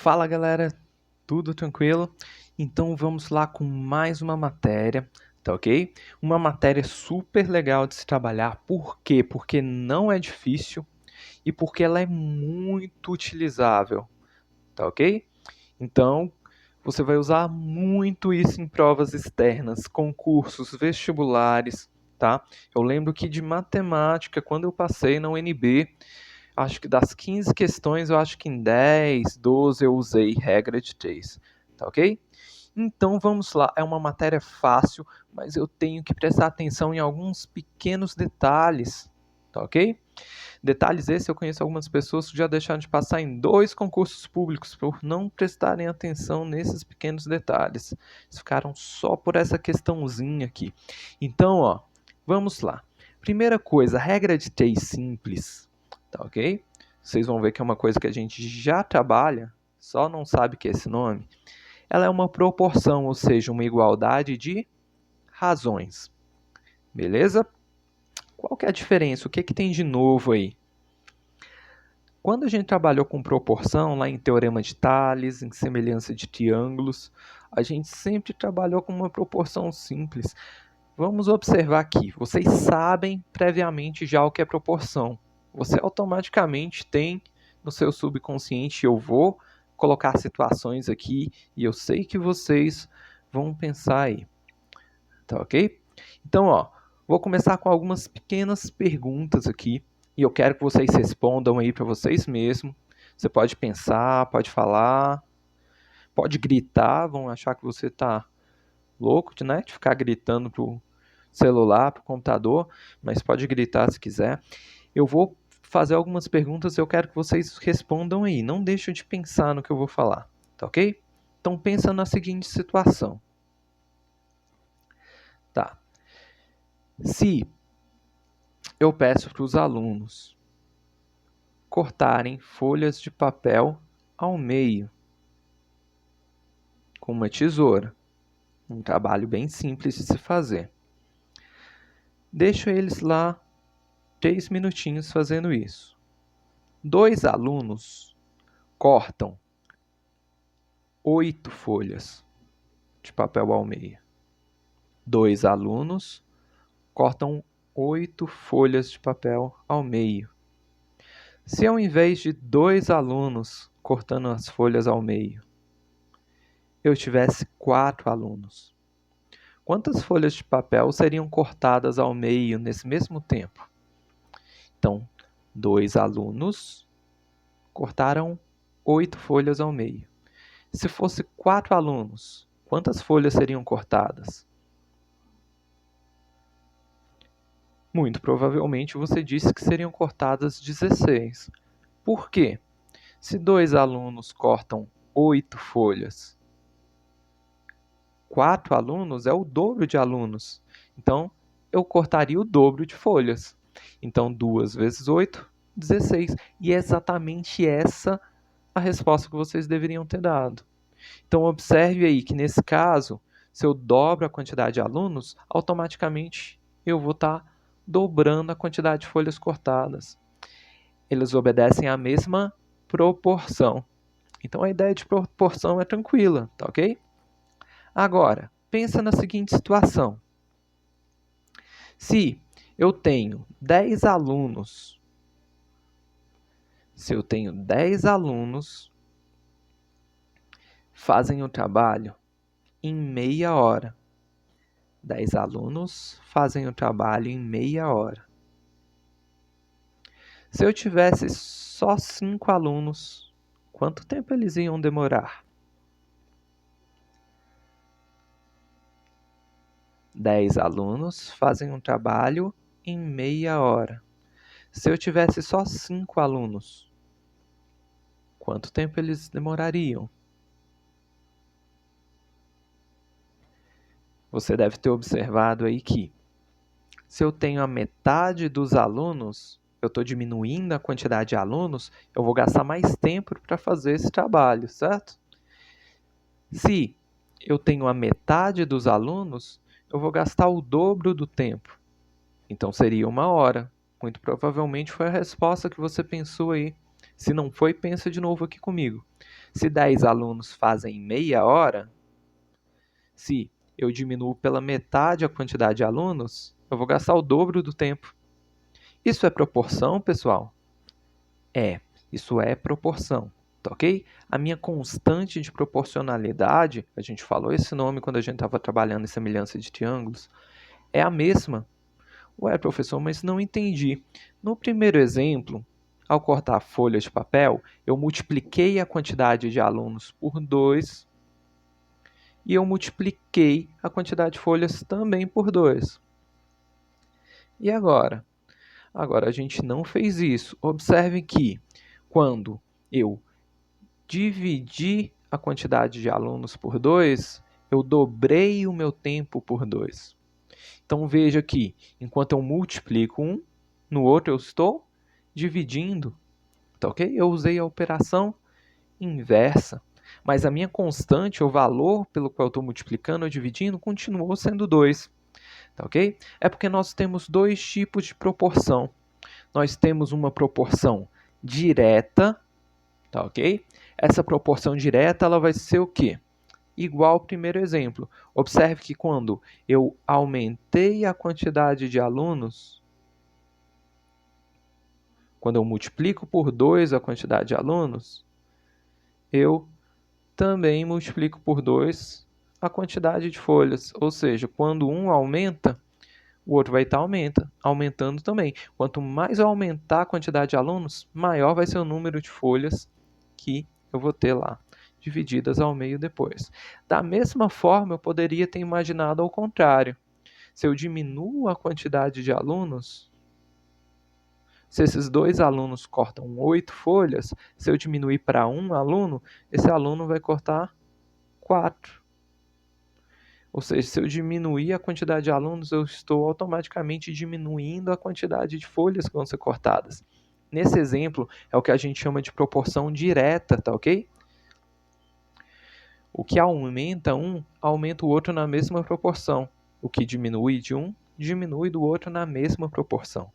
Fala galera, tudo tranquilo? Então vamos lá com mais uma matéria, tá ok? Uma matéria super legal de se trabalhar, por quê? Porque não é difícil e porque ela é muito utilizável, tá ok? Então você vai usar muito isso em provas externas, concursos, vestibulares, tá? Eu lembro que de matemática, quando eu passei na UNB, acho que das 15 questões, eu acho que em 10, 12 eu usei regra de 3, tá ok? Então vamos lá, é uma matéria fácil, mas eu tenho que prestar atenção em alguns pequenos detalhes, tá ok? Detalhes esses eu conheço algumas pessoas que já deixaram de passar em 2 concursos públicos por não prestarem atenção nesses pequenos detalhes. Eles ficaram só por essa questãozinha aqui. Então, ó, vamos lá. Primeira coisa, regra de 3 simples, tá ok? Vocês vão ver que é uma coisa que a gente já trabalha, só não sabe que é esse nome. Ela é uma proporção, ou seja, uma igualdade de razões. Beleza? Qual que é a diferença? O que tem de novo aí? Quando a gente trabalhou com proporção, lá em Teorema de Tales, em semelhança de triângulos, a gente sempre trabalhou com uma proporção simples. Vamos observar aqui, vocês sabem previamente já o que é proporção. Você automaticamente tem no seu subconsciente, eu vou colocar situações aqui e eu sei que vocês vão pensar aí. Tá ok? Então, ó, vou começar com algumas pequenas perguntas aqui e eu quero que vocês respondam aí para vocês mesmos. Você pode pensar, pode falar, pode gritar, vão achar que você tá louco, né? De ficar gritando pro celular, pro computador, mas pode gritar se quiser. Eu vou fazer algumas perguntas e eu quero que vocês respondam aí. Não deixem de pensar no que eu vou falar, tá ok? Então pensa na seguinte situação. Tá. Se eu peço para os alunos cortarem folhas de papel ao meio com uma tesoura. Um trabalho bem simples de se fazer. Deixo eles lá 3 minutinhos fazendo isso. 2 alunos cortam 8 folhas de papel ao meio. 2 alunos cortam 8 folhas de papel ao meio. Se ao invés de 2 alunos cortando as folhas ao meio, eu tivesse 4 alunos, quantas folhas de papel seriam cortadas ao meio nesse mesmo tempo? Então, 2 alunos cortaram 8 folhas ao meio. Se fosse 4 alunos, quantas folhas seriam cortadas? Muito provavelmente você disse que seriam cortadas 16. Por quê? Se 2 alunos cortam 8 folhas, 4 alunos é o dobro de alunos. Então, eu cortaria o dobro de folhas. Então, 2 vezes 8, 16. E é exatamente essa a resposta que vocês deveriam ter dado. Então, observe aí que, nesse caso, se eu dobro a quantidade de alunos, automaticamente eu vou estar dobrando a quantidade de folhas cortadas. Eles obedecem à mesma proporção. Então, a ideia de proporção é tranquila, tá ok? Agora, pensa na seguinte situação. Se eu tenho 10 alunos, fazem o trabalho em meia hora. 10 alunos fazem o trabalho em meia hora. Se eu tivesse só 5 alunos, quanto tempo eles iam demorar? 10 alunos fazem um trabalho em meia hora. Se eu tivesse só 5 alunos, quanto tempo eles demorariam? Você deve ter observado aí que, se eu tenho a metade dos alunos, eu estou diminuindo a quantidade de alunos, eu vou gastar mais tempo para fazer esse trabalho, certo? Se eu tenho a metade dos alunos, eu vou gastar o dobro do tempo. Então seria 1 hora. Muito provavelmente foi a resposta que você pensou aí Se não foi, pensa de novo aqui comigo. Se 10 alunos fazem meia hora, se eu diminuo pela metade a quantidade de alunos, eu vou gastar o dobro do tempo. Isso é proporção, pessoal? Isso é proporção, tá ok? A minha constante de proporcionalidade, a gente falou esse nome quando a gente estava trabalhando em semelhança de triângulos, é a mesma. Ué, professor, mas não entendi. No primeiro exemplo, ao cortar a folha de papel, eu multipliquei a quantidade de alunos por 2 e eu multipliquei a quantidade de folhas também por 2. E agora? Agora a gente não fez isso. Observe que quando eu dividi a quantidade de alunos por 2, eu dobrei o meu tempo por 2. Então veja que, enquanto eu multiplico um, no outro eu estou dividindo, tá ok? Eu usei a operação inversa, mas a minha constante, o valor pelo qual eu estou multiplicando ou dividindo, continuou sendo 2, tá ok? É porque nós temos dois tipos de proporção. Nós temos uma proporção direta, tá ok? Essa proporção direta ela vai ser o quê? Igual ao primeiro exemplo. Observe que quando eu aumentei a quantidade de alunos, quando eu multiplico por 2 a quantidade de alunos, eu também multiplico por 2 a quantidade de folhas. Ou seja, quando um aumenta, o outro vai estar aumentando também. Quanto mais eu aumentar a quantidade de alunos, maior vai ser o número de folhas que eu vou ter lá, divididas ao meio depois. Da mesma forma, eu poderia ter imaginado ao contrário. Se eu diminuo a quantidade de alunos, se esses 2 alunos cortam 8 folhas, se eu diminuir para um aluno, esse aluno vai cortar 4. Ou seja, se eu diminuir a quantidade de alunos, eu estou automaticamente diminuindo a quantidade de folhas que vão ser cortadas. Nesse exemplo, é o que a gente chama de proporção direta, tá ok? O que aumenta um, aumenta o outro na mesma proporção. O que diminui de um, diminui do outro na mesma proporção.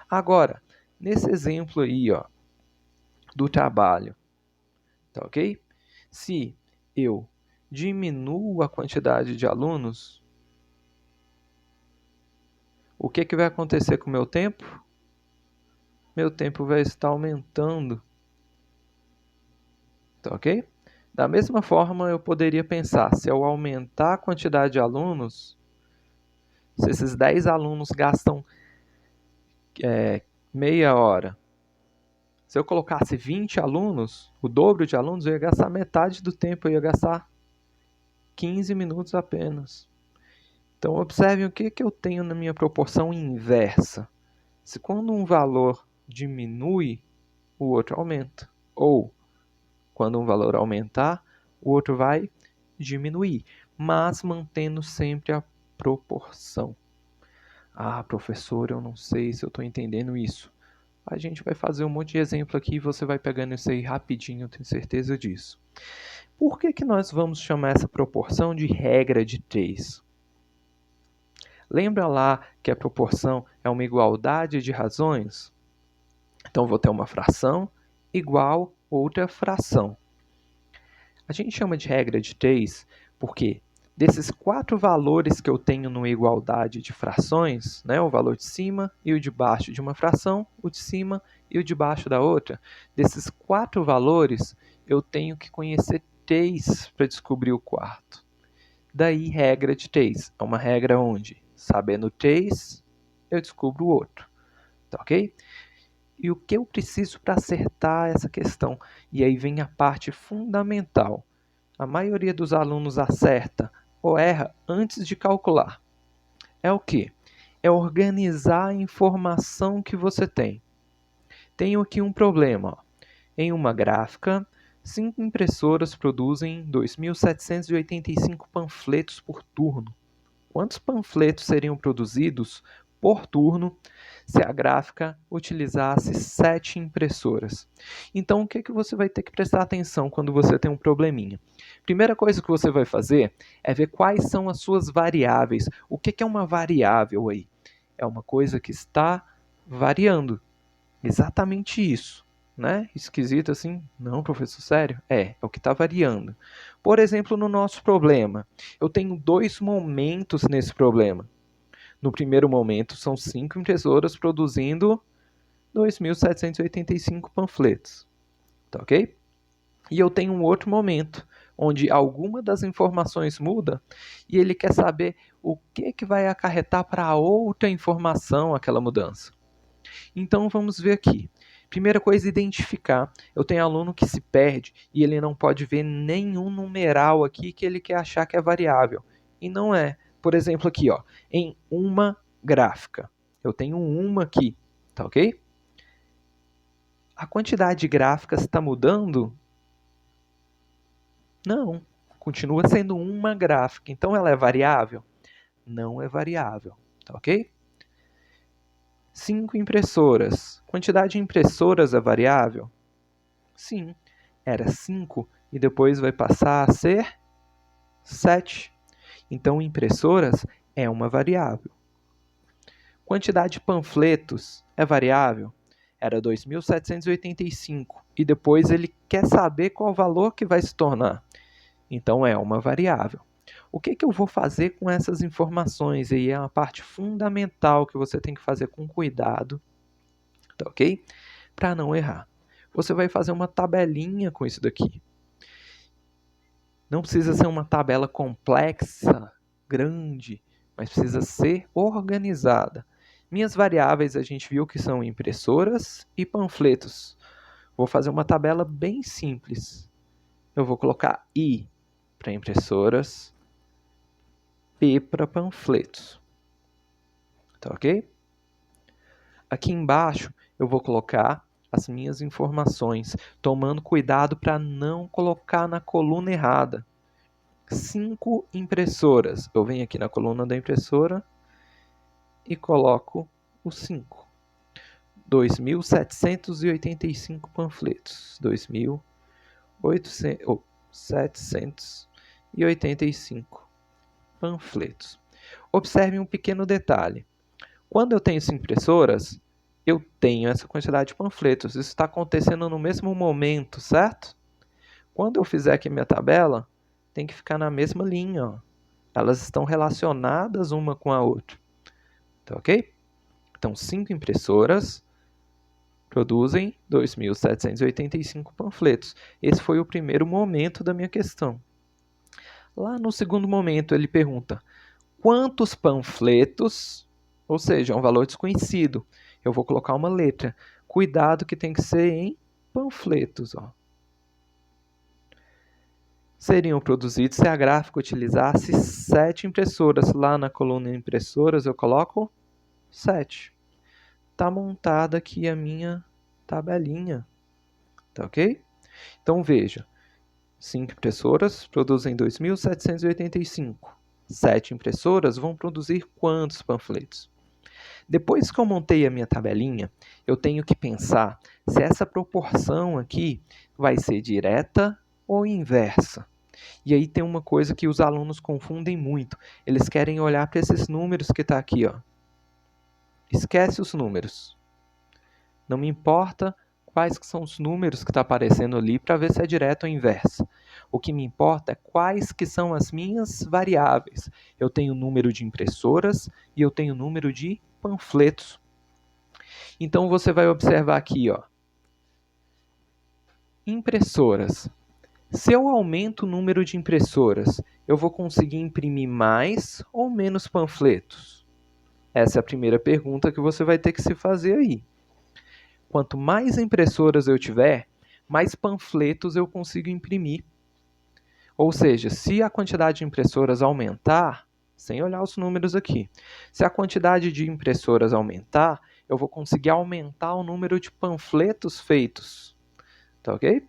Agora, nesse exemplo aí, ó, do trabalho, tá ok? Se eu diminuo a quantidade de alunos, o que vai acontecer com o meu tempo? Meu tempo vai estar aumentando, tá ok? Da mesma forma, eu poderia pensar, se eu aumentar a quantidade de alunos, se esses 10 alunos gastam meia hora, se eu colocasse 20 alunos, o dobro de alunos, eu ia gastar metade do tempo, eu ia gastar 15 minutos apenas. Então, observem o que eu tenho na minha proporção inversa. Se quando um valor diminui, o outro aumenta. Ou, quando um valor aumentar, o outro vai diminuir, mas mantendo sempre a proporção. Ah, professor, eu não sei se eu estou entendendo isso. A gente vai fazer um monte de exemplo aqui e você vai pegando isso aí rapidinho, eu tenho certeza disso. Por que nós vamos chamar essa proporção de regra de 3? Lembra lá que a proporção é uma igualdade de razões? Então, vou ter uma fração igual outra fração. A gente chama de regra de 3 porque desses 4 valores que eu tenho numa igualdade de frações, né, o valor de cima e o de baixo de uma fração, o de cima e o de baixo da outra, desses 4 valores, eu tenho que conhecer 3 para descobrir o quarto. Daí, regra de 3. É uma regra onde, sabendo 3, eu descubro o outro. Tá ok? E o que eu preciso para acertar essa questão? E aí vem a parte fundamental. A maioria dos alunos acerta ou erra antes de calcular. É o quê? É organizar a informação que você tem. Tenho aqui um problema. Ó. Em uma gráfica, 5 impressoras produzem 2.785 panfletos por turno. Quantos panfletos seriam produzidos por turno se a gráfica utilizasse 7 impressoras? Então, o que você vai ter que prestar atenção quando você tem um probleminha? Primeira coisa que você vai fazer é ver quais são as suas variáveis. O que é uma variável aí? É uma coisa que está variando. Exatamente isso. né? Esquisito assim. Não, professor, sério? É o que está variando. Por exemplo, no nosso problema, eu tenho dois momentos nesse problema. No primeiro momento, são 5 impressoras produzindo 2.785 panfletos, tá ok? E eu tenho um outro momento, onde alguma das informações muda e ele quer saber o que vai acarretar para outra informação aquela mudança. Então vamos ver aqui. Primeira coisa, identificar. Eu tenho aluno que se perde e ele não pode ver nenhum numeral aqui que ele quer achar que é variável. E não é. Por exemplo, aqui, ó, em uma gráfica. Eu tenho uma aqui, tá ok? A quantidade de gráficas está mudando? Não. Continua sendo uma gráfica. Então ela é variável? Não é variável, tá ok? 5 impressoras. Quantidade de impressoras é variável? Sim, era 5 e depois vai passar a ser 7. Então, impressoras é uma variável. Quantidade de panfletos é variável? Era 2.785 e depois ele quer saber qual o valor que vai se tornar. Então, é uma variável. O que eu vou fazer com essas informações? E é uma parte fundamental que você tem que fazer com cuidado, tá ok? Para não errar. Você vai fazer uma tabelinha com isso daqui. Não precisa ser uma tabela complexa, grande, mas precisa ser organizada. Minhas variáveis a gente viu que são impressoras e panfletos. Vou fazer uma tabela bem simples. Eu vou colocar I para impressoras, P para panfletos. Tá ok? Aqui embaixo eu vou colocar as minhas informações, tomando cuidado para não colocar na coluna errada. 5 impressoras. Eu venho aqui na coluna da impressora e coloco o 5. 2.785 panfletos. 2.785 panfletos. Observe um pequeno detalhe. Quando eu tenho 5 impressoras, eu tenho essa quantidade de panfletos. Isso está acontecendo no mesmo momento, certo? Quando eu fizer aqui minha tabela, tem que ficar na mesma linha, ó. Elas estão relacionadas uma com a outra. Tá ok? Então, 5 impressoras produzem 2.785 panfletos. Esse foi o primeiro momento da minha questão. Lá no segundo momento, ele pergunta quantos panfletos, ou seja, um valor desconhecido. Eu vou colocar uma letra. Cuidado que tem que ser em panfletos, ó. Seriam produzidos se a gráfica utilizasse 7 impressoras. Lá na coluna impressoras eu coloco 7. Está montada aqui a minha tabelinha, tá ok? Então veja, 5 impressoras produzem 2.785. 7 impressoras vão produzir quantos panfletos? Depois que eu montei a minha tabelinha, eu tenho que pensar se essa proporção aqui vai ser direta ou inversa. E aí tem uma coisa que os alunos confundem muito. Eles querem olhar para esses números que está aqui, ó. Esquece os números. Não me importa quais que são os números que está aparecendo ali para ver se é direto ou inverso. O que me importa é quais que são as minhas variáveis. Eu tenho número de impressoras e eu tenho número de panfletos. Então você vai observar aqui, ó, impressoras. Se eu aumento o número de impressoras, eu vou conseguir imprimir mais ou menos panfletos? Essa é a primeira pergunta que você vai ter que se fazer aí. Quanto mais impressoras eu tiver, mais panfletos eu consigo imprimir. Ou seja, se a quantidade de impressoras aumentar, sem olhar os números aqui, se a quantidade de impressoras aumentar, eu vou conseguir aumentar o número de panfletos feitos. Tá ok?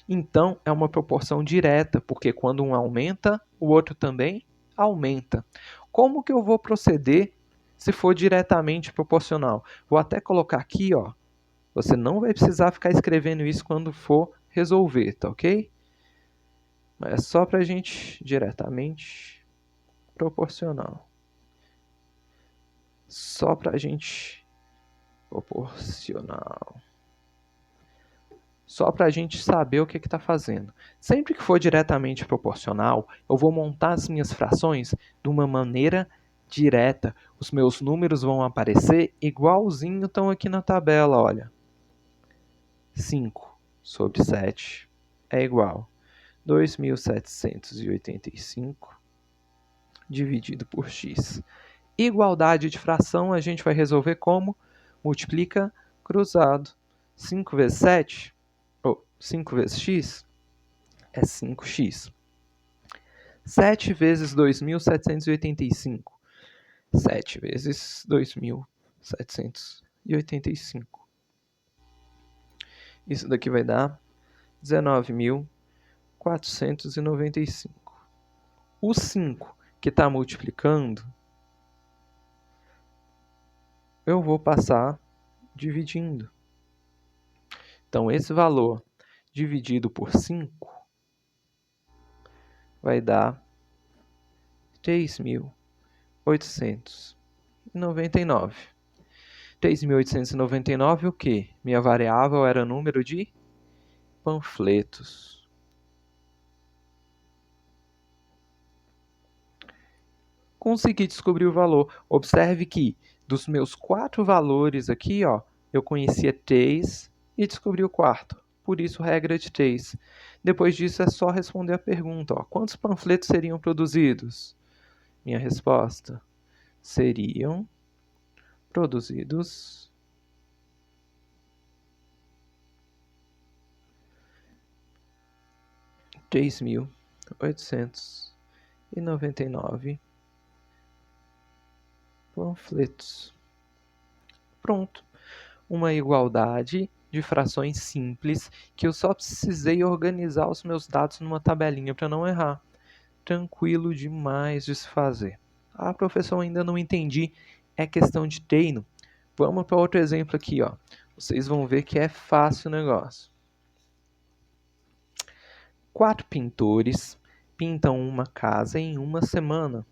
Então, é uma proporção direta, porque quando um aumenta, o outro também aumenta. Como que eu vou proceder se for diretamente proporcional? Vou até colocar aqui, ó. Você não vai precisar ficar escrevendo isso quando for resolver, tá ok? Mas é só para a gente diretamente proporcional. Só para a gente proporcional. só para a gente saber o que está fazendo. Sempre que for diretamente proporcional, eu vou montar as minhas frações de uma maneira direta. Os meus números vão aparecer igualzinho estão aqui na tabela, olha. 5 sobre 7 é igual a 2.785 dividido por x. Igualdade de fração a gente vai resolver como? Multiplica cruzado. 5 vezes 7, ou 5 vezes x, é 5x. 7 vezes 2.785. 7 vezes 2.785. Isso daqui vai dar 19.495. O 5 que está multiplicando, eu vou passar dividindo. Então, esse valor dividido por 5 vai dar 3.899. 3.899 o quê? Minha variável era número de panfletos. Consegui descobrir o valor. Observe que dos meus 4 valores aqui, ó, eu conhecia 3 e descobri o quarto. Por isso, regra de 3. Depois disso, é só responder a pergunta. Ó, quantos panfletos seriam produzidos? Minha resposta: seriam produzidos 3.899 panfletos. Pronto. Uma igualdade de frações simples que eu só precisei organizar os meus dados numa tabelinha para não errar. Tranquilo demais de se fazer. Ah, professor, ainda não entendi. É questão de treino. Vamos para outro exemplo aqui, ó. Vocês vão ver que é fácil o negócio. 4 pintores pintam uma casa em uma semana.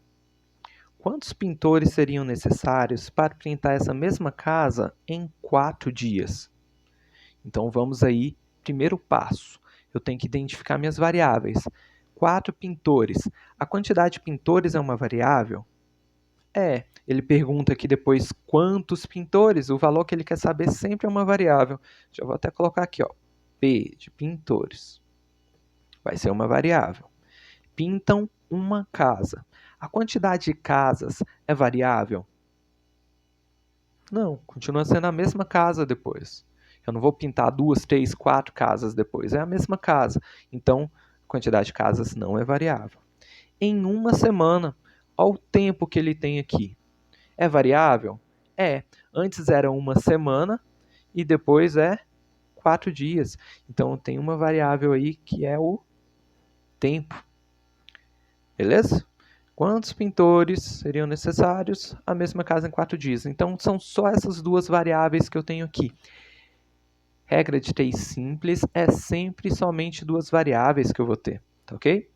Quantos pintores seriam necessários para pintar essa mesma casa em 4 dias? Então, vamos aí, primeiro passo. Eu tenho que identificar minhas variáveis. 4 pintores. A quantidade de pintores é uma variável? É. Ele pergunta aqui depois quantos pintores. O valor que ele quer saber sempre é uma variável. Já vou até colocar aqui, ó, P de pintores. Vai ser uma variável. Pintam uma casa. A quantidade de casas é variável? Não, continua sendo a mesma casa depois. Eu não vou pintar 2, 3, 4 casas depois. É a mesma casa. Então, a quantidade de casas não é variável. Em uma semana, olha o tempo que ele tem aqui. É variável? É. Antes era uma semana e depois é 4 dias. Então, tem uma variável aí que é o tempo. Beleza? Quantos pintores seriam necessários? A mesma casa em 4 dias. Então, são só essas duas variáveis que eu tenho aqui. Regra de 3 simples é sempre somente duas variáveis que eu vou ter, tá ok?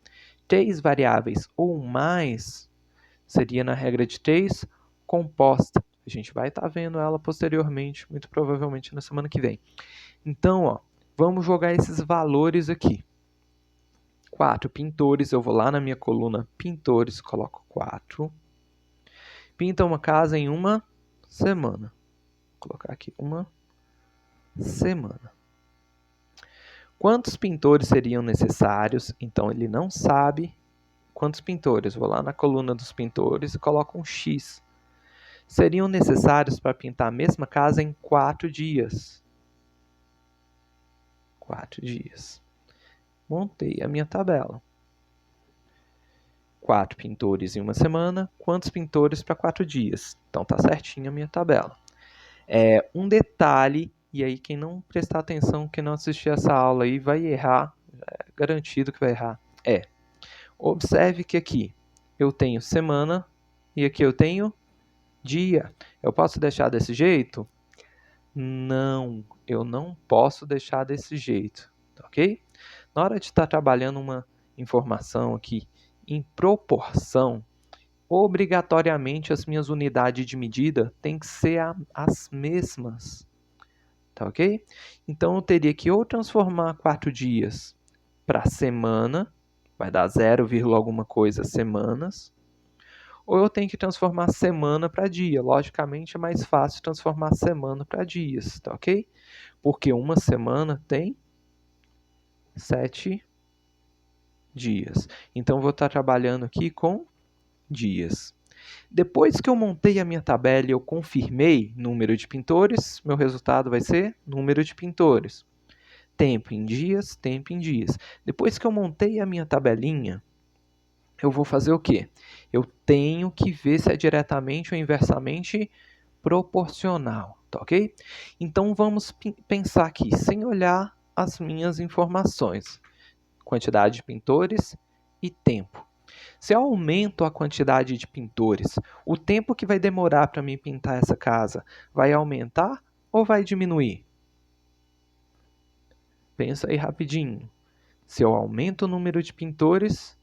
3 variáveis ou mais seria na regra de 3 composta. A gente vai estar vendo ela posteriormente, muito provavelmente na semana que vem. Então, ó, vamos jogar esses valores aqui. 4 pintores, eu vou lá na minha coluna pintores, coloco 4. Pinta uma casa em uma semana. Vou colocar aqui uma semana. Quantos pintores seriam necessários? Então, ele não sabe quantos pintores. Vou lá na coluna dos pintores e coloco um X. Seriam necessários para pintar a mesma casa em 4 dias. 4 dias. Montei a minha tabela. 4 pintores em uma semana. Quantos pintores para 4 dias? Então, tá certinho a minha tabela. Um detalhe, e aí quem não prestar atenção, quem não assistir essa aula aí vai errar, é garantido que vai errar. Observe que aqui eu tenho semana e aqui eu tenho dia. Eu posso deixar desse jeito? Não, eu não posso deixar desse jeito, ok? Na hora de estar trabalhando uma informação aqui em proporção, obrigatoriamente as minhas unidades de medida têm que ser as mesmas. tá ok? Então, eu teria que ou transformar 4 dias para semana, vai dar 0, alguma coisa semanas, ou eu tenho que transformar semana para dia. Logicamente, é mais fácil transformar semana para dias, tá ok? Porque uma semana tem 7 dias. Então, eu vou estar trabalhando aqui com dias. Depois que eu montei a minha tabela e eu confirmei número de pintores, meu resultado vai ser número de pintores. Tempo em dias, tempo em dias. Depois que eu montei a minha tabelinha, eu vou fazer o quê? Eu tenho que ver se é diretamente ou inversamente proporcional, tá ok? Então vamos pensar aqui, sem olhar as minhas informações. Quantidade de pintores e tempo. Se eu aumento a quantidade de pintores, o tempo que vai demorar para mim pintar essa casa vai aumentar ou vai diminuir? Pensa aí rapidinho. Se eu aumento o número de pintores,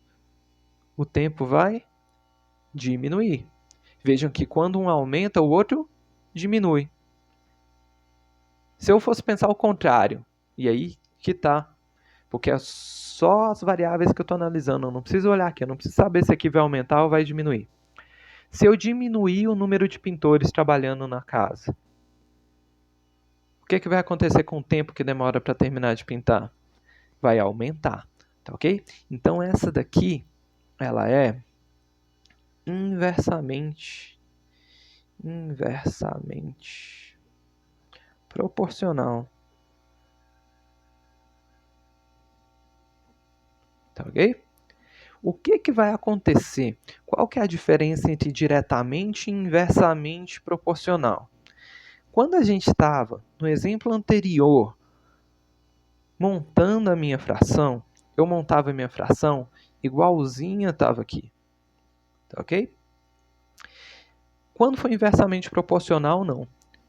o tempo vai diminuir. Vejam que quando um aumenta, o outro diminui. Se eu fosse pensar o contrário, e aí que tá, porque é só as variáveis que eu estou analisando, eu não preciso olhar aqui, eu não preciso saber se aqui vai aumentar ou vai diminuir. Se eu diminuir o número de pintores trabalhando na casa, o que vai acontecer com o tempo que demora para terminar de pintar? Vai aumentar, tá ok? Então essa daqui, ela é inversamente proporcional, tá ok? O que vai acontecer? Qual que é a diferença entre diretamente e inversamente proporcional? Quando a gente estava, no exemplo anterior, montando a minha fração, eu montava a minha fração igualzinha estava aqui, tá ok? Quando for inversamente proporcional, não.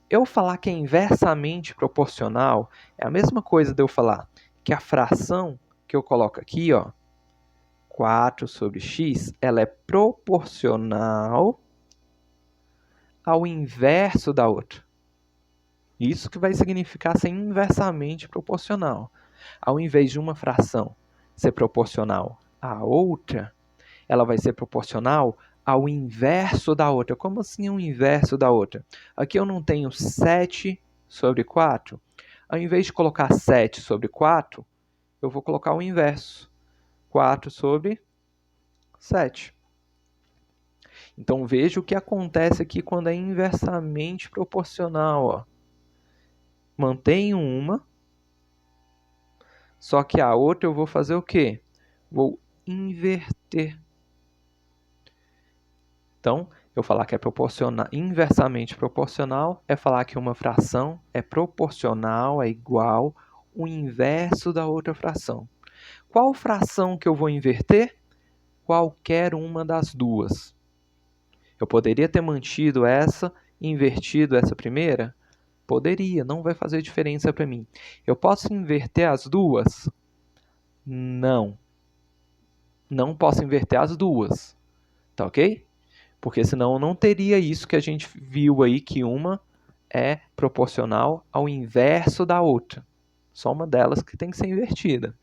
Eu falar que é inversamente proporcional é a mesma coisa de eu falar que a fração que eu coloco aqui, ó, 4 sobre x, ela é proporcional ao inverso da outra. Isso que vai significar ser inversamente proporcional. Ao invés de uma fração ser proporcional à outra, ela vai ser proporcional ao inverso da outra. Como assim o inverso da outra? Aqui eu não tenho 7 sobre 4. Ao invés de colocar 7 sobre 4, eu vou colocar o inverso. 4 sobre 7. Então veja o que acontece aqui quando é inversamente proporcional. Ó. Mantenho uma, só que a outra eu vou fazer o quê? Vou inverter. Então, eu falar que é inversamente proporcional é falar que uma fração é proporcional, é igual o inverso da outra fração. Qual fração que eu vou inverter? Qualquer uma das duas. Eu poderia ter mantido essa e invertido essa primeira? Poderia, não vai fazer diferença para mim. Eu posso inverter as duas? Não. Não posso inverter as duas. Tá ok? Porque senão eu não teria isso que a gente viu aí, que uma é proporcional ao inverso da outra. Só uma delas que tem que ser invertida.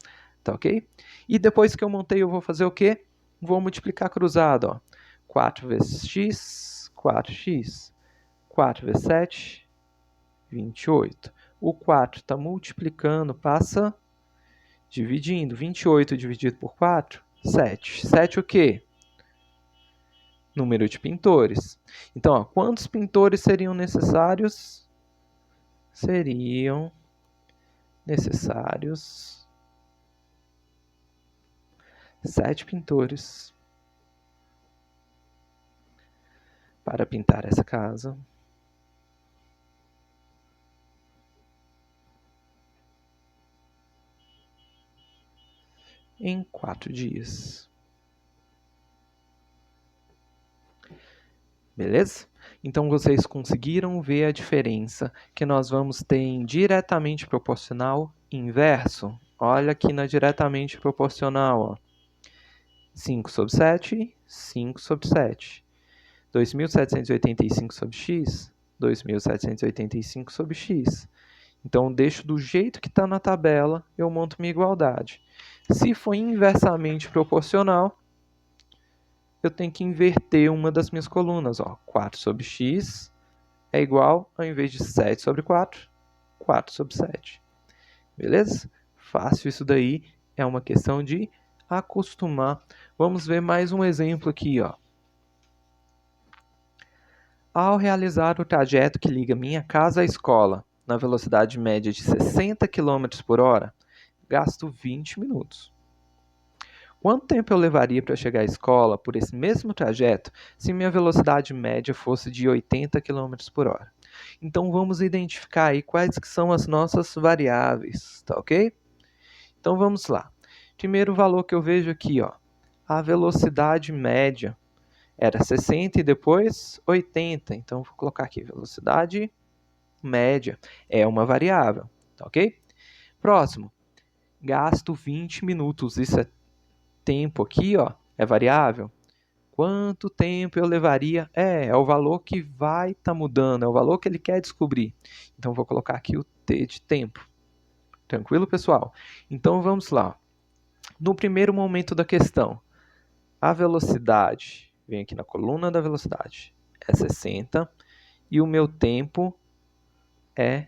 Tá ok? E depois que eu montei, eu vou fazer o quê? Vou multiplicar cruzado. Ó. 4 vezes x, 4x. 4 vezes 7, 28. O 4 está multiplicando, passa dividindo. 28 dividido por 4, 7. 7 o quê? Número de pintores. Então, ó, quantos pintores seriam necessários? Seriam necessários 7 pintores para pintar essa casa. Em 4 dias. Beleza? Então vocês conseguiram ver a diferença que nós vamos ter em diretamente proporcional e inverso? Olha aqui na diretamente proporcional. Ó. 5 sobre 7, 5 sobre 7. 2.785 sobre x, 2.785 sobre x. Então, eu deixo do jeito que está na tabela, eu monto minha igualdade. Se for inversamente proporcional, eu tenho que inverter uma das minhas colunas. 4 sobre x é igual, ao invés de 7 sobre 4, 4 sobre 7. Beleza? Fácil isso daí, é uma questão de acostumar. Vamos ver mais um exemplo aqui. Ao realizar o trajeto que liga minha casa à escola, na velocidade média de 60 km por hora, gasto 20 minutos. Quanto tempo eu levaria para chegar à escola por esse mesmo trajeto se minha velocidade média fosse de 80 km por hora? Então, vamos identificar aí quais que são as nossas variáveis, tá ok? Então, vamos lá. Primeiro valor que eu vejo aqui, a velocidade média era 60 e depois 80. Então, vou colocar aqui, velocidade média é uma variável, tá ok? Próximo, gasto 20 minutos. Isso é tempo aqui, é variável. Quanto tempo eu levaria? É o valor que vai estar mudando, é o valor que ele quer descobrir. Então, vou colocar aqui o T de tempo. Tranquilo, pessoal? Então, vamos lá. No primeiro momento da questão, a velocidade, vem aqui na coluna da velocidade, é 60 e o meu tempo é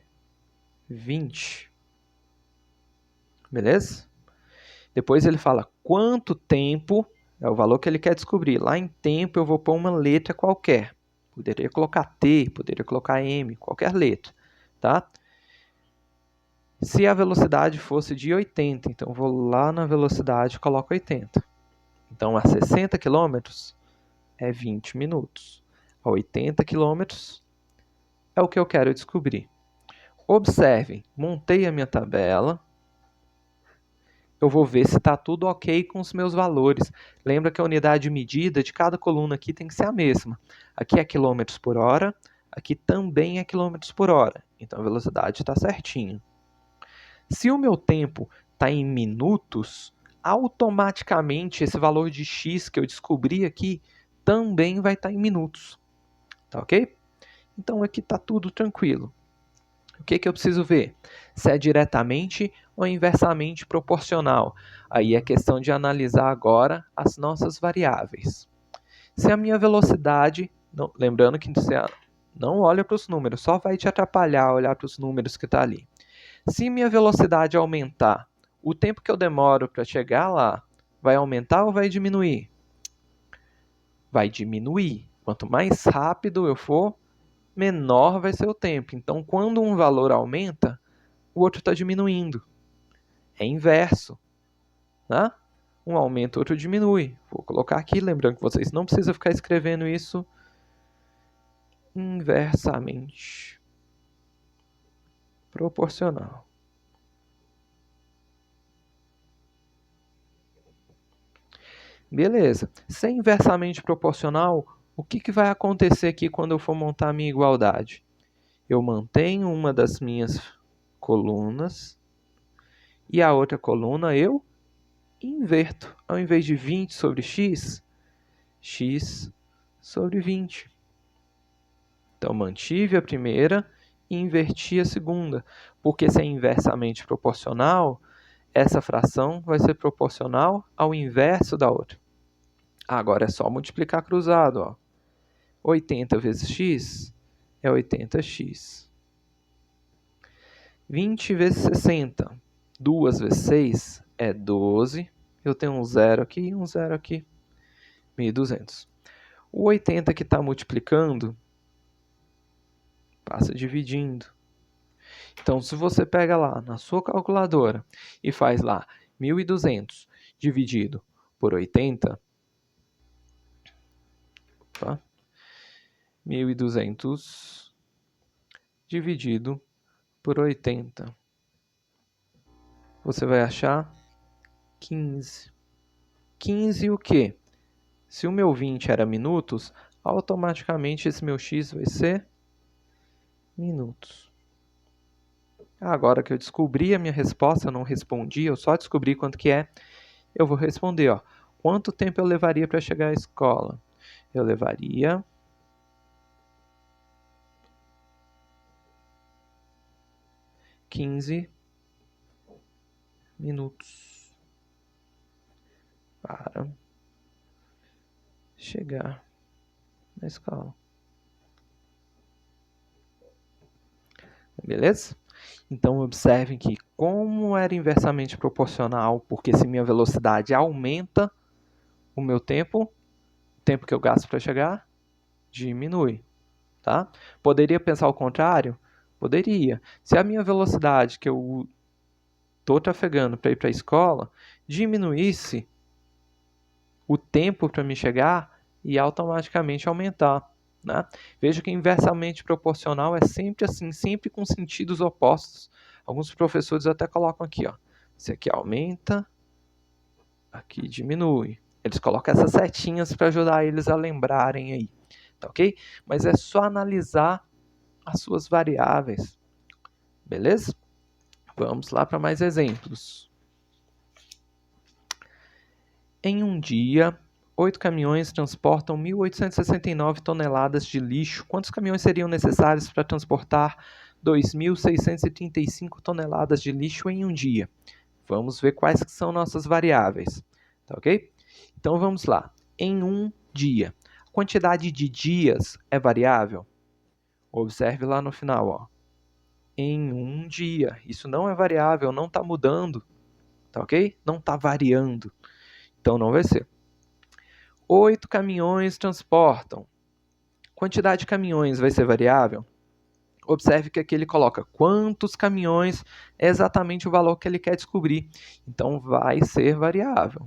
20. Beleza? Depois ele fala quanto tempo, é o valor que ele quer descobrir. Lá em tempo eu vou pôr uma letra qualquer. Poderia colocar T, poderia colocar M, qualquer letra, tá? Se a velocidade fosse de 80, então eu vou lá na velocidade e coloco 80. Então, a 60 km é 20 minutos. A 80 km é o que eu quero descobrir. Observem, montei a minha tabela. Eu vou ver se está tudo ok com os meus valores. Lembra que a unidade de medida de cada coluna aqui tem que ser a mesma. Aqui é quilômetros por hora, aqui também é quilômetros por hora. Então, a velocidade está certinho. Se o meu tempo está em minutos, automaticamente esse valor de x que eu descobri aqui também vai estar em minutos. Tá ok? Então, aqui está tudo tranquilo. O que eu preciso ver? Se é diretamente ou inversamente proporcional. Aí é questão de analisar agora as nossas variáveis. Se a minha velocidade, lembrando que você não olha para os números, só vai te atrapalhar olhar para os números que está ali. Se minha velocidade aumentar, o tempo que eu demoro para chegar lá vai aumentar ou vai diminuir? Vai diminuir. Quanto mais rápido eu for, menor vai ser o tempo. Então, quando um valor aumenta, o outro está diminuindo. É inverso. Né? Um aumenta, o outro diminui. Vou colocar aqui, lembrando que vocês não precisam ficar escrevendo isso inversamente proporcional. Beleza. Se é inversamente proporcional, o que vai acontecer aqui quando eu for montar a minha igualdade? Eu mantenho uma das minhas colunas e a outra coluna eu inverto. Ao invés de 20 sobre x, x sobre 20. Então, mantive a primeira e inverti a segunda. Porque se é inversamente proporcional, essa fração vai ser proporcional ao inverso da outra. Agora é só multiplicar cruzado. 80 vezes x é 80x. 20 vezes 60. 2 vezes 6 é 12. Eu tenho um zero aqui e um zero aqui. 1.200. O 80 que está multiplicando, passa dividindo. Então, se você pega lá na sua calculadora e faz lá 1.200 dividido por 80, 1.200 dividido por 80, você vai achar 15. 15 o quê? Se o meu 20 era minutos, automaticamente esse meu x vai ser minutos. Agora que eu descobri a minha resposta, eu não respondi, eu só descobri quanto que é, eu vou responder, quanto tempo eu levaria para chegar à escola? Eu levaria 15 minutos para chegar na escola. Beleza? Então, observem que como era inversamente proporcional, porque se minha velocidade aumenta, o meu tempo, o tempo que eu gasto para chegar, diminui. Tá? Poderia pensar o contrário? Poderia. Se a minha velocidade que eu estou trafegando para ir para a escola diminuísse, o tempo para me chegar ia automaticamente aumentar. Né? Veja que inversamente proporcional é sempre assim, sempre com sentidos opostos. Alguns professores até colocam aqui, ó. Esse aqui aumenta, aqui diminui. Eles colocam essas setinhas para ajudar eles a lembrarem aí, tá ok? Mas é só analisar as suas variáveis, beleza? Vamos lá para mais exemplos. Em um dia, 8 caminhões transportam 1.869 toneladas de lixo. Quantos caminhões seriam necessários para transportar 2.635 toneladas de lixo em um dia? Vamos ver quais que são nossas variáveis, tá ok? Então vamos lá. Em um dia, a quantidade de dias é variável? Observe lá no final, ó. Em um dia, isso não é variável, não está mudando, tá ok? Não está variando, então não vai ser. 8 caminhões transportam. Quantidade de caminhões vai ser variável? Observe que aqui ele coloca quantos caminhões é exatamente o valor que ele quer descobrir. Então vai ser variável.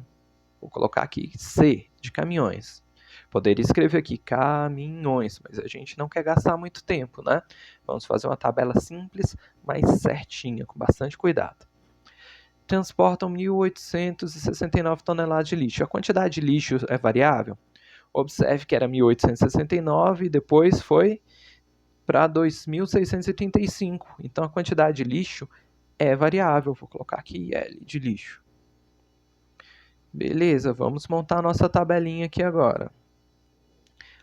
Vou colocar aqui C de caminhões. Poderia escrever aqui caminhões, mas a gente não quer gastar muito tempo, né? Vamos fazer uma tabela simples, mas certinha, com bastante cuidado. Transportam 1.869 toneladas de lixo. A quantidade de lixo é variável? Observe que era 1.869 e depois foi para 2.635. Então a quantidade de lixo é variável. Vou colocar aqui L de lixo. Beleza, vamos montar a nossa tabelinha aqui agora.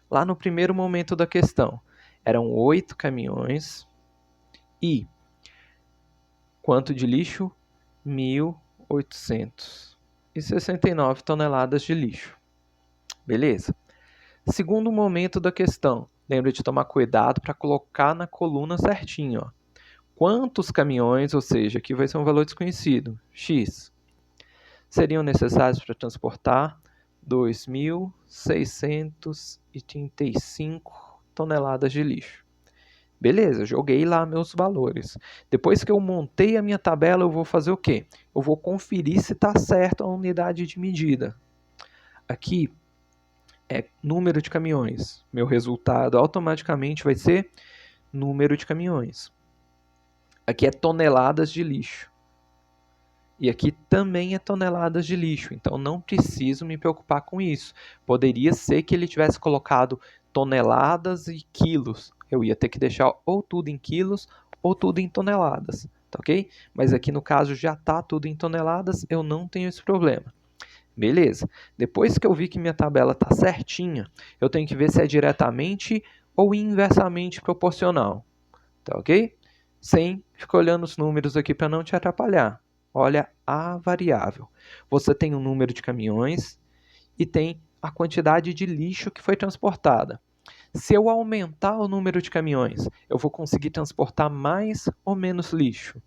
Lá no primeiro momento da questão, eram 8 caminhões e quanto de lixo? 1.869 toneladas de lixo. Beleza. Segundo momento da questão, lembra de tomar cuidado para colocar na coluna certinho. Ó. Quantos caminhões, ou seja, aqui vai ser um valor desconhecido, X, seriam necessários para transportar 2.635 toneladas de lixo. Beleza, joguei lá meus valores. Depois que eu montei a minha tabela, eu vou fazer o quê? Eu vou conferir se está certo a unidade de medida. Aqui é número de caminhões. Meu resultado automaticamente vai ser número de caminhões. Aqui é toneladas de lixo. E aqui também é toneladas de lixo, então não preciso me preocupar com isso. Poderia ser que ele tivesse colocado toneladas e quilos. Eu ia ter que deixar ou tudo em quilos ou tudo em toneladas, tá ok? Mas aqui no caso já está tudo em toneladas, eu não tenho esse problema. Beleza. Depois que eu vi que minha tabela está certinha, eu tenho que ver se é diretamente ou inversamente proporcional, tá ok? Sem ficar olhando os números aqui para não te atrapalhar. Olha a variável. Você tem o número de caminhões e tem a quantidade de lixo que foi transportada. Se eu aumentar o número de caminhões, eu vou conseguir transportar mais ou menos lixo.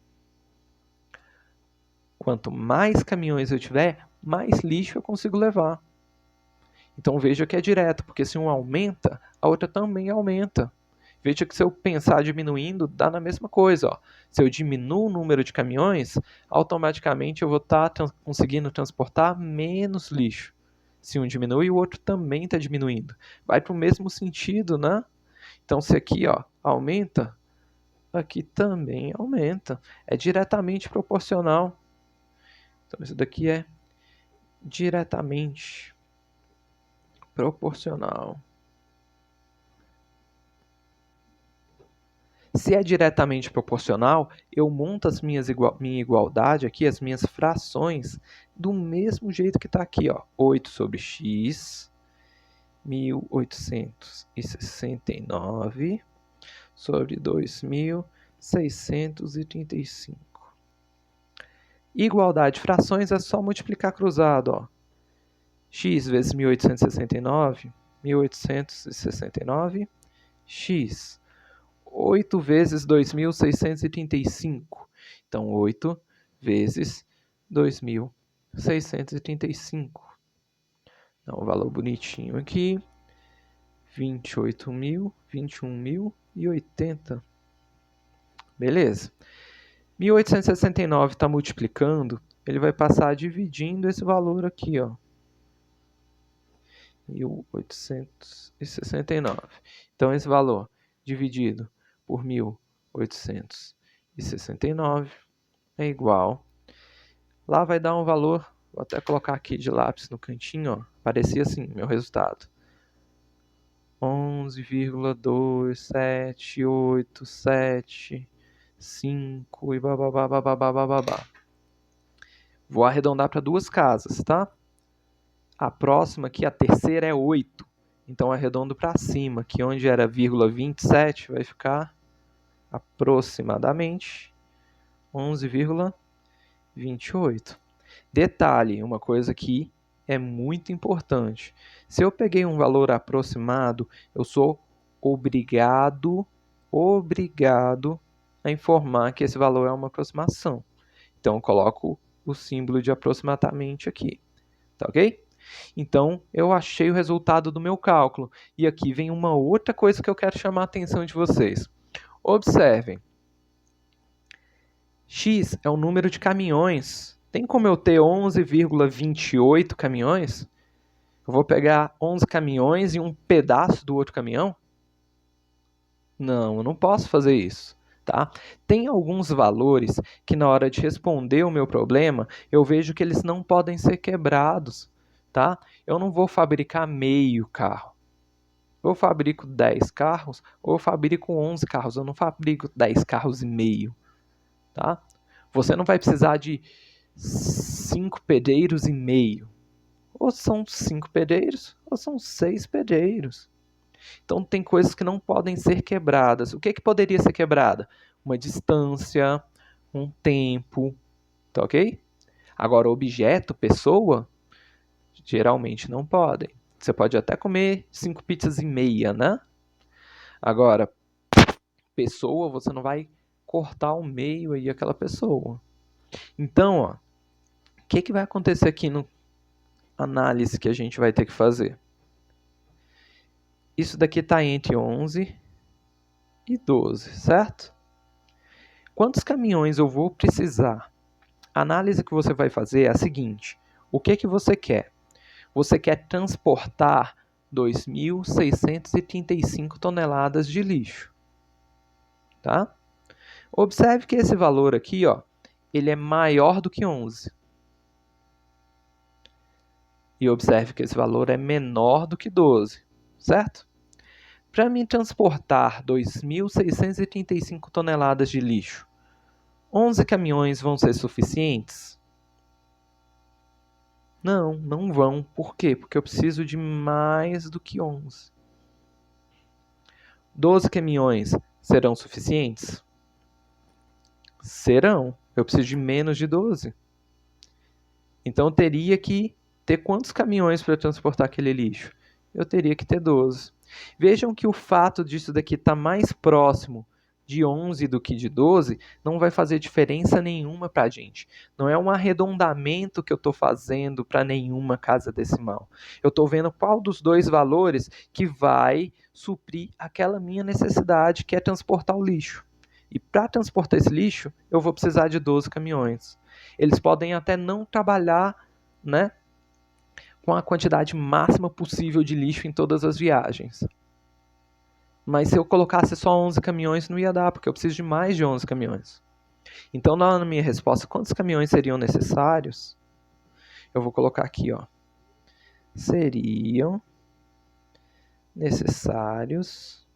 Quanto mais caminhões eu tiver, mais lixo eu consigo levar. Então veja que é direto, porque se um aumenta, a outra também aumenta. Veja que se eu pensar diminuindo, dá na mesma coisa. Ó. Se eu diminuo o número de caminhões, automaticamente eu vou estar conseguindo transportar menos lixo. Se um diminui, o outro também está diminuindo. Vai para o mesmo sentido, né? Então, se aqui ó, aumenta, aqui também aumenta. É diretamente proporcional. Então, isso daqui é diretamente proporcional. Se é diretamente proporcional, eu monto minha igualdade aqui, as minhas frações, do mesmo jeito que está aqui. Ó, 8 sobre x, 1.869 sobre 2.635. 635. Igualdade de frações é só multiplicar cruzado, ó. X vezes 1869, 1869, x. 8 vezes 2.635. Então, 8 vezes 2.635. Dá um valor bonitinho aqui. 28.000, 21.080. Beleza. 1869 está multiplicando, ele vai passar dividindo esse valor aqui, ó. 1869. Então, esse valor dividido por 1869 é igual. Lá vai dar um valor, vou até colocar aqui de lápis no cantinho, ó. Parecia assim, meu resultado. 11,27875 e babá. Vou arredondar para duas casas, tá? A próxima aqui, a terceira, é 8. Então, arredondo para cima, que onde era 0,27 vai ficar aproximadamente 11,28. Detalhe, uma coisa que é muito importante. Se eu peguei um valor aproximado, eu sou obrigado a informar que esse valor é uma aproximação. Então, eu coloco o símbolo de aproximadamente aqui. Tá ok? Então, eu achei o resultado do meu cálculo. E aqui vem uma outra coisa que eu quero chamar a atenção de vocês. Observem. X é o número de caminhões. Tem como eu ter 11,28 caminhões? Eu vou pegar 11 caminhões e um pedaço do outro caminhão? Não, eu não posso fazer isso. Tá? Tem alguns valores que na hora de responder o meu problema, eu vejo que eles não podem ser quebrados. Tá? Eu não vou fabricar meio carro. Ou eu fabrico 10 carros, ou eu fabrico 11 carros. Eu não fabrico 10 carros e meio. Tá? Você não vai precisar de 5 pedreiros e meio. Ou são 5 pedreiros, ou são 6 pedreiros. Então, tem coisas que não podem ser quebradas. O que poderia ser quebrada? Uma distância, um tempo, tá ok? Agora, objeto, pessoa, geralmente não podem. Você pode até comer 5 pizzas e meia, né? Agora, pessoa, você não vai cortar ao meio aí aquela pessoa. Então, ó, o que vai acontecer aqui no análise que a gente vai ter que fazer? Isso daqui está entre 11 e 12, certo? Quantos caminhões eu vou precisar? A análise que você vai fazer é a seguinte. O que você quer? Você quer transportar 2.635 toneladas de lixo. Tá? Observe que esse valor aqui, ó, ele é maior do que 11. E observe que esse valor é menor do que 12, certo? Para mim transportar 2.635 toneladas de lixo, 11 caminhões vão ser suficientes? Não, não vão. Por quê? Porque eu preciso de mais do que 11. 12 caminhões serão suficientes? Serão. Eu preciso de menos de 12. Então, eu teria que ter quantos caminhões para transportar aquele lixo? Eu teria que ter 12. Vejam que o fato disso daqui estar mais próximo de 11 do que de 12 não vai fazer diferença nenhuma para a gente. Não é um arredondamento que eu estou fazendo para nenhuma casa decimal. Eu estou vendo qual dos dois valores que vai suprir aquela minha necessidade, que é transportar o lixo. E para transportar esse lixo, eu vou precisar de 12 caminhões. Eles podem até não trabalhar, né, com a quantidade máxima possível de lixo em todas as viagens. Mas se eu colocasse só 11 caminhões, não ia dar, porque eu preciso de mais de 11 caminhões. Então, na minha resposta, quantos caminhões seriam necessários? Eu vou colocar aqui, ó. Seriam necessários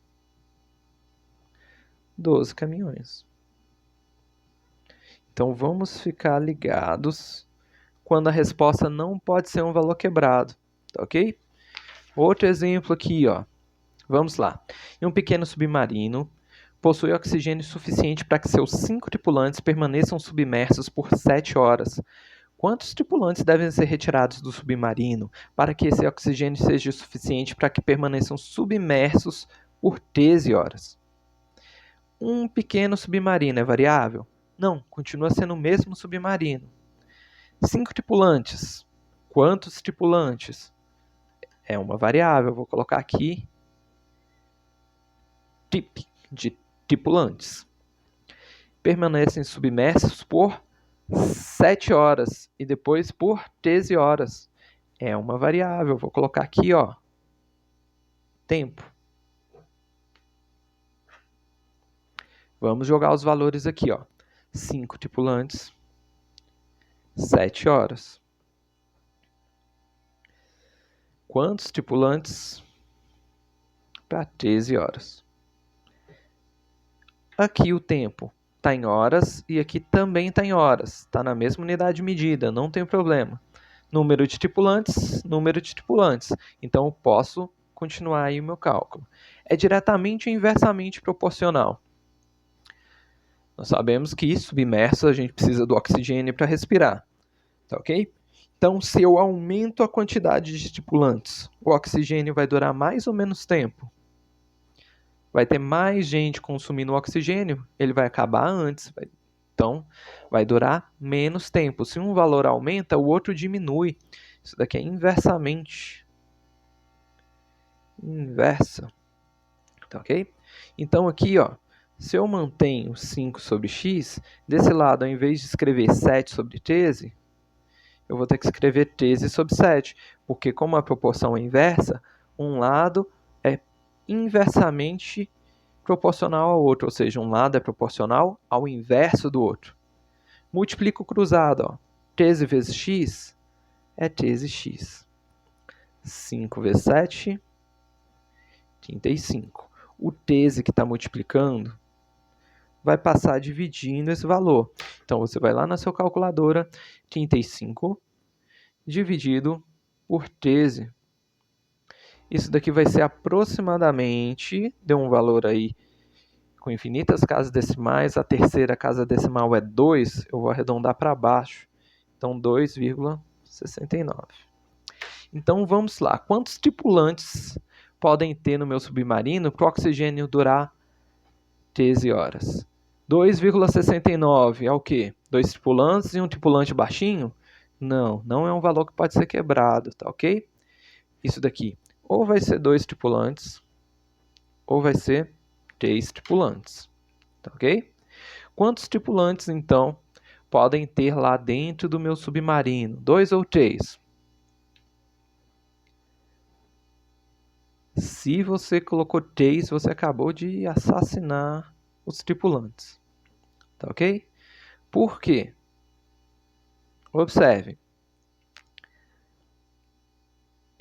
12 caminhões. Então, vamos ficar ligados quando a resposta não pode ser um valor quebrado, tá ok? Outro exemplo aqui, ó. Vamos lá. Em um pequeno submarino, possui oxigênio suficiente para que seus 5 tripulantes permaneçam submersos por 7 horas. Quantos tripulantes devem ser retirados do submarino para que esse oxigênio seja suficiente para que permaneçam submersos por 13 horas? Um pequeno submarino é variável? Não, continua sendo o mesmo submarino. 5 tripulantes. Quantos tripulantes? É uma variável, vou colocar aqui TIP, de tripulantes. Permanecem submersos por 7 horas e depois por 13 horas. É uma variável, vou colocar aqui, ó, tempo. Vamos jogar os valores aqui, ó. 5 tripulantes, 7 horas. Quantos tripulantes? Para 13 horas. Aqui o tempo está em horas e aqui também está em horas. Está na mesma unidade de medida, não tem problema. Número de tripulantes, número de tripulantes. Então eu posso continuar aí o meu cálculo. É diretamente e inversamente proporcional. Nós sabemos que submerso a gente precisa do oxigênio para respirar. Tá ok? Então, se eu aumento a quantidade de tripulantes, o oxigênio vai durar mais ou menos tempo? Vai ter mais gente consumindo oxigênio, ele vai acabar antes. Então, vai durar menos tempo. Se um valor aumenta, o outro diminui. Isso daqui é inversamente. Inversa. Tá ok? Então, aqui, ó, se eu mantenho 5 sobre x, desse lado, ao invés de escrever 7 sobre 13, eu vou ter que escrever 13 sobre 7, porque como a proporção é inversa, um lado é inversamente proporcional ao outro, ou seja, um lado é proporcional ao inverso do outro. Multiplico cruzado, ó. 13 vezes x é 13x. 5 vezes 7, 35. O 13 que está multiplicando vai passar dividindo esse valor. Então, você vai lá na sua calculadora, 35 dividido por 13. Isso daqui vai ser aproximadamente, deu um valor aí com infinitas casas decimais, a terceira casa decimal é 2, eu vou arredondar para baixo. Então, 2,69. Então, vamos lá. Quantos tripulantes podem ter no meu submarino para o oxigênio durar 13 horas? 2,69 é o quê? 2 tripulantes e um tripulante baixinho? Não, não é um valor que pode ser quebrado, tá ok? Isso daqui ou vai ser 2 tripulantes, ou vai ser 3 tripulantes, tá ok? Quantos tripulantes, então, podem ter lá dentro do meu submarino? 2 ou 3? Se você colocou 3, você acabou de assassinar os tripulantes, tá ok? Por quê? Observe.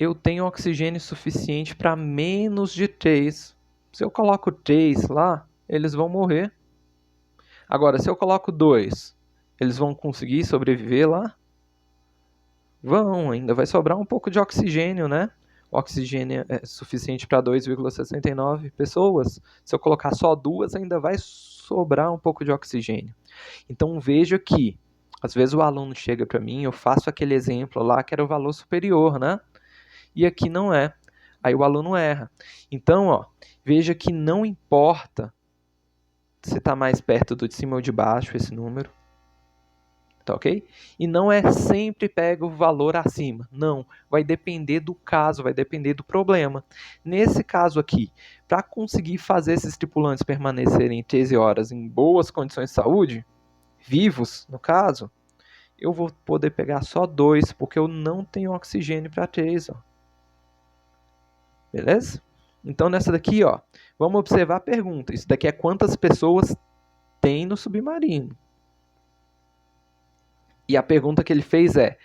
Eu tenho oxigênio suficiente para menos de 3. Se eu coloco 3 lá, eles vão morrer. Agora, se eu coloco 2, eles vão conseguir sobreviver lá? Vão, ainda vai sobrar um pouco de oxigênio, né? O oxigênio é suficiente para 2,69 pessoas. Se eu colocar só 2, ainda vai sobrar um pouco de oxigênio. Então, veja que, às vezes o aluno chega para mim, eu faço aquele exemplo lá que era o valor superior, né? E aqui não é. Aí o aluno erra. Então, ó, veja que não importa se está mais perto do de cima ou de baixo esse número. Tá ok? E não é sempre pega o valor acima. Não. Vai depender do caso, vai depender do problema. Nesse caso aqui, para conseguir fazer esses tripulantes permanecerem 13 horas em boas condições de saúde, vivos no caso, eu vou poder pegar só 2, porque eu não tenho oxigênio para 3. Ó. Beleza? Então, nessa daqui, ó, vamos observar a pergunta. Isso daqui é quantas pessoas tem no submarino. E a pergunta que ele fez é,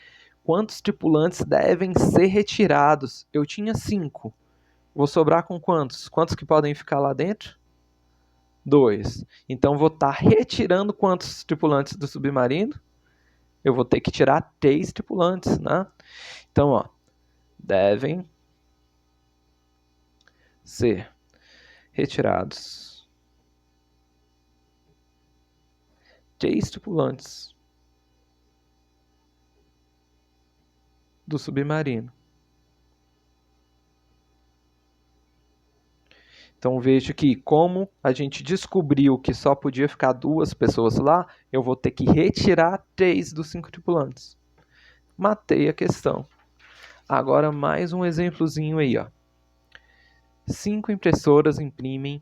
quantos tripulantes devem ser retirados? Eu tinha 5. Vou sobrar com quantos? Quantos que podem ficar lá dentro? 2. Então, vou estar retirando quantos tripulantes do submarino? Eu vou ter que tirar 3 tripulantes, né? Então, ó, devem ser retirados 3 tripulantes do submarino. Então veja que como a gente descobriu que só podia ficar 2 pessoas lá, eu vou ter que retirar 3 dos 5 tripulantes. Matei a questão. Agora mais um exemplozinho aí, ó. 5 impressoras imprimem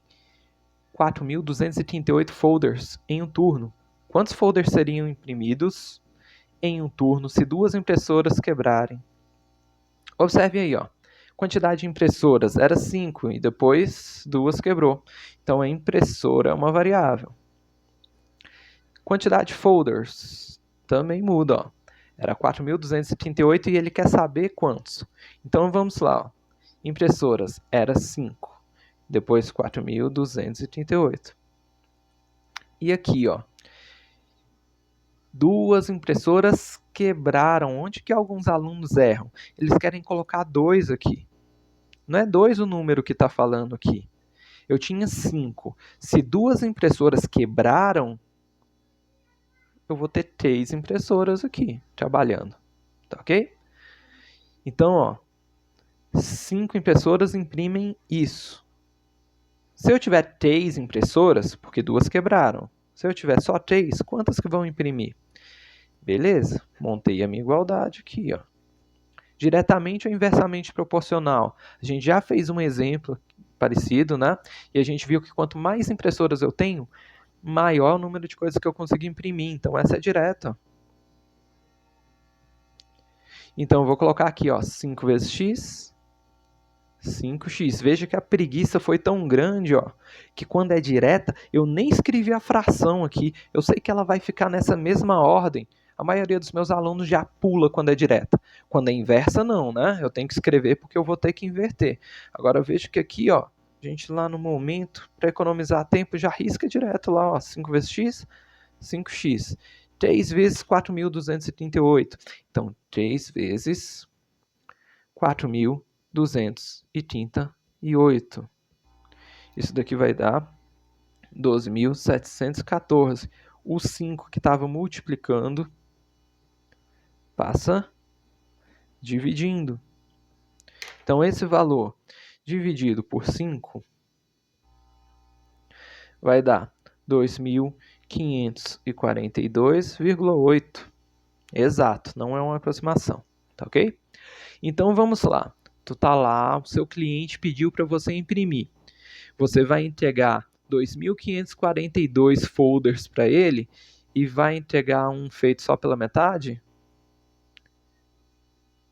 4.238 folders em um turno. Quantos folders seriam imprimidos em um turno se 2 impressoras quebrarem? Observe aí, ó. Quantidade de impressoras era 5 e depois 2 quebrou. Então a impressora é uma variável. Quantidade de folders também muda, ó. Era 4.238 e ele quer saber quantos. Então vamos lá, ó. Impressoras era 5, depois 4.238. E aqui, ó, 2 impressoras quebraram. Onde que alguns alunos erram? Eles querem colocar 2 aqui. Não é 2 o número que está falando aqui. Eu tinha 5. Se 2 impressoras quebraram, eu vou ter 3 impressoras aqui trabalhando. Tá ok? Então, ó, 5 impressoras imprimem isso. Se eu tiver 3 impressoras, porque 2 quebraram. Se eu tiver só 3, quantas que vão imprimir? Beleza, montei a minha igualdade aqui, ó. Diretamente ou inversamente proporcional? A gente já fez um exemplo parecido, né? E a gente viu que quanto mais impressoras eu tenho, maior o número de coisas que eu consigo imprimir. Então, essa é direta. Então, eu vou colocar aqui, ó, 5 vezes x, 5x. Veja que a preguiça foi tão grande, ó, que quando é direta, eu nem escrevi a fração aqui. Eu sei que ela vai ficar nessa mesma ordem. A maioria dos meus alunos já pula quando é direta. Quando é inversa, não, né? Eu tenho que escrever porque eu vou ter que inverter. Agora, veja que aqui, ó, a gente lá no momento, para economizar tempo, já risca direto lá, ó, 5 vezes x, 5x. 3 vezes 4.238. Então, 3 vezes 4.238. Isso daqui vai dar 12.714. O 5 que estava multiplicando passa dividindo. Então, esse valor dividido por 5 vai dar 2.542,8. Exato, não é uma aproximação, tá ok? Então, vamos lá. Tu tá lá, o seu cliente pediu para você imprimir. Você vai entregar 2.542 folders para ele e vai entregar um feito só pela metade?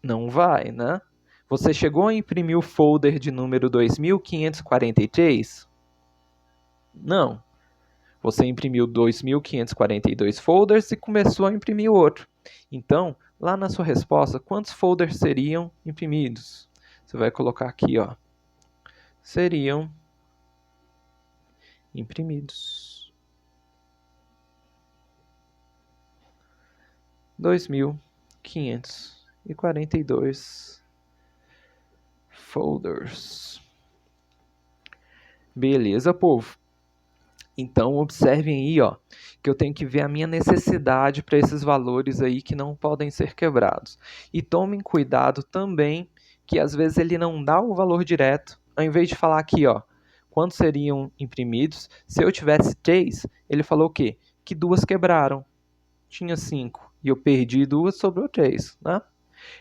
Não vai, né? Você chegou a imprimir o folder de número 2.543? Não. Você imprimiu 2.542 folders e começou a imprimir outro. Então, lá na sua resposta, quantos folders seriam imprimidos? Você vai colocar aqui, ó. Seriam imprimidos 2.542 folders. Beleza, povo? Então, observem aí, ó, que eu tenho que ver a minha necessidade para esses valores aí que não podem ser quebrados. E tomem cuidado também que às vezes ele não dá o valor direto. Ao invés de falar aqui, ó, quantos seriam imprimidos, se eu tivesse 3, ele falou o quê? Que 2 quebraram. Tinha 5 e eu perdi 2, sobrou 3, né?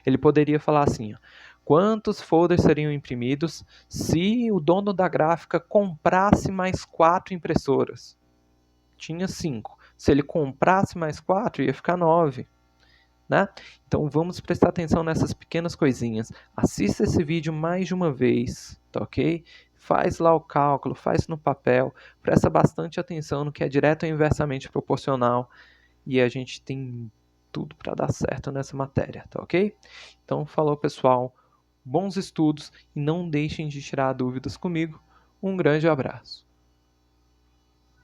Ele poderia falar assim, ó, quantos folders seriam imprimidos se o dono da gráfica comprasse mais 4 impressoras? Tinha 5. Se ele comprasse mais 4, ia ficar 9. Né? Então vamos prestar atenção nessas pequenas coisinhas. Assista esse vídeo mais de uma vez, tá ok? Faz lá o cálculo, faz no papel, presta bastante atenção no que é direto ou inversamente proporcional e a gente tem tudo para dar certo nessa matéria, tá ok? Então, falou pessoal, bons estudos e não deixem de tirar dúvidas comigo. Um grande abraço.